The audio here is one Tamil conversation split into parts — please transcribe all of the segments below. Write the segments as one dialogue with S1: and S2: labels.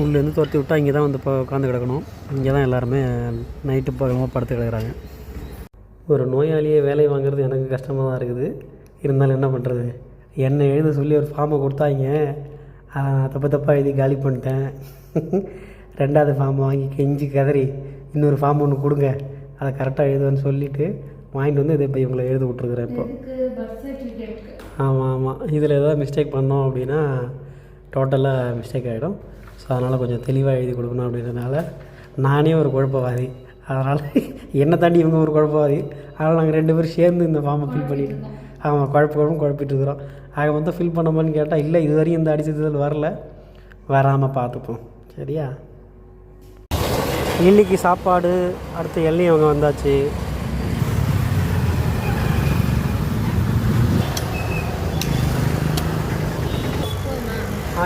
S1: உள்ளேருந்து துரத்தி விட்டா இங்கே தான் வந்து இப்போ உட்காந்து கிடக்கணும். இங்கே தான் எல்லாருமே நைட்டு பகமாக படுத்து கிடக்குறாங்க. ஒரு நோயாளியை வேலையை வாங்குறது எனக்கு கஷ்டமாக தான் இருக்குது. இருந்தாலும் என்ன பண்ணுறது, என்னை எழுத சொல்லி ஒரு ஃபார்மை கொடுத்தாங்க. தப்பாக எழுதி காலி பண்ணிட்டேன். 2வது ஃபார்மை வாங்கி கெஞ்சி கதறி இன்னொரு ஃபார்ம் ஒன்று கொடுங்க, அதை கரெக்டாக எழுதுவேன்னு சொல்லிவிட்டு வாங்கிட்டு வந்து இதை இப்போ இவங்களை எழுத விட்ருக்குறேன். இப்போ ஆமாம், இதில் ஏதாவது மிஸ்டேக் பண்ணோம் அப்படின்னா டோட்டலாக மிஸ்டேக் ஆகிடும். ஸோ அதனால் கொஞ்சம் தெளிவாக எழுதி கொடுக்கணும் அப்படின்றதுனால நானே ஒரு குழப்பவாதி. அதனால் என்னை தாண்டி இவங்க ஒரு குழப்பவாதி. அதனால் நாங்கள் 2 பேரும் சேர்ந்து இந்த ஃபார்மை ஃபில் பண்ணிவிட்டு குழப்பிட்டு இருக்கிறோம். ஆக மொத்தம் ஃபில் பண்ணோமான்னு கேட்டால் இல்லை, இது வரையும் இந்த அடிச்சதில் வராமல் பார்த்துப்போம். சரியா? இன்னைக்கு சாப்பாடு அடுத்து எல்லையும் அவங்க வந்தாச்சு.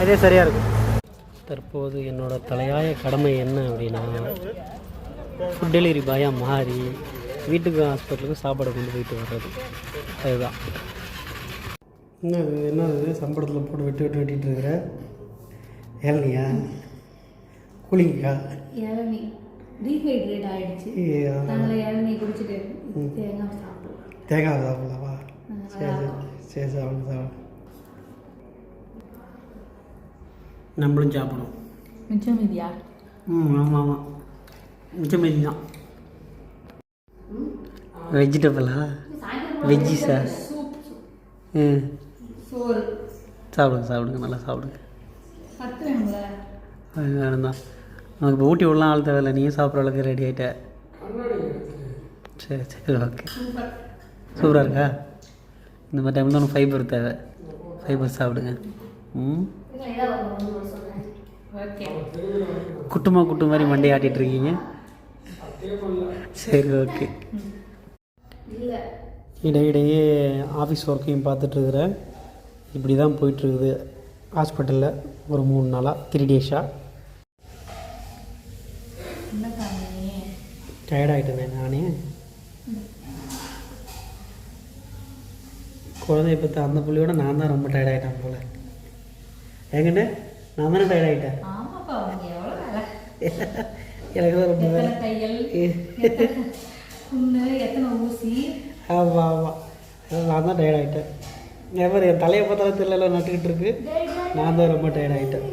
S1: இதே சரியாக இருக்கும். தற்போது என்னோடய தலையாய கடமை என்ன அப்படின்னா, ஃபுட் டெலிவரி பாயாக மாறி வீட்டுக்கு ஹாஸ்பிட்டலுக்கு சாப்பாடை கொண்டு போயிட்டு வர்றது. அதுதான் என்னது சம்பளத்தில் போட்டு வெட்டிகிட்டு இருக்கிற இளநியா கூலிங்கா?
S2: இளநீ டீஹைட்ரேட் ஆகிடுச்சு. இளநீ குடிச்சிட்டு
S1: தேங்காய் சாப்பிடலாமா? சரி சாப்பிடு. நம்மளும் சாப்பிடும்.
S2: மிச்சம் மீதியா?
S1: ஆமாம், மிச்சம் மீதி தான். வெஜிடபிளா? Veggie sir. சாப்பிடுங்க, நல்லா சாப்பிடுங்க. அதுதான் நமக்கு இப்போ ஊட்டி விடலாம் ஆள் தேவையில்லை, நீயும் சாப்பிட்ற அளவுக்கு ரெடி ஆகிட்ட. சரி ஓகே, சூப்பராக இருக்கா? இந்த மாதிரி டைமில் தான் ஃபைபர் தேவை. ஃபைபர் சாப்பிடுங்க. குட்டு மாதிரி மண்டையை ஆட்டிகிட்ருக்கீங்க. சரி ஓகே. இடையிடையே ஆஃபீஸ் ஒர்க்கையும் பார்த்துட்ருக்குறேன். இப்படி தான் போயிட்டுருக்குது ஹாஸ்பிட்டலில் ஒரு 3 நாளாக, 3 டேஸாக. டயர்டாகிட்டேன் நானே. குழந்தைய பற்றி அந்த புள்ளியோட நான் தான் ரொம்ப டயர்டாகிட்டேன் போல். எங்கண்ணே நான் தானே டயர்டாகிட்டேன். எனக்கு தான் ரொம்ப ஆமாம், நான் தான் டயர்டாகிட்டேன். என் தலையை பார்த்தாலும் தெரியல நட்டுக்கிட்டு இருக்கு. நான் தான் ரொம்ப டயர்டாகிட்டேன்.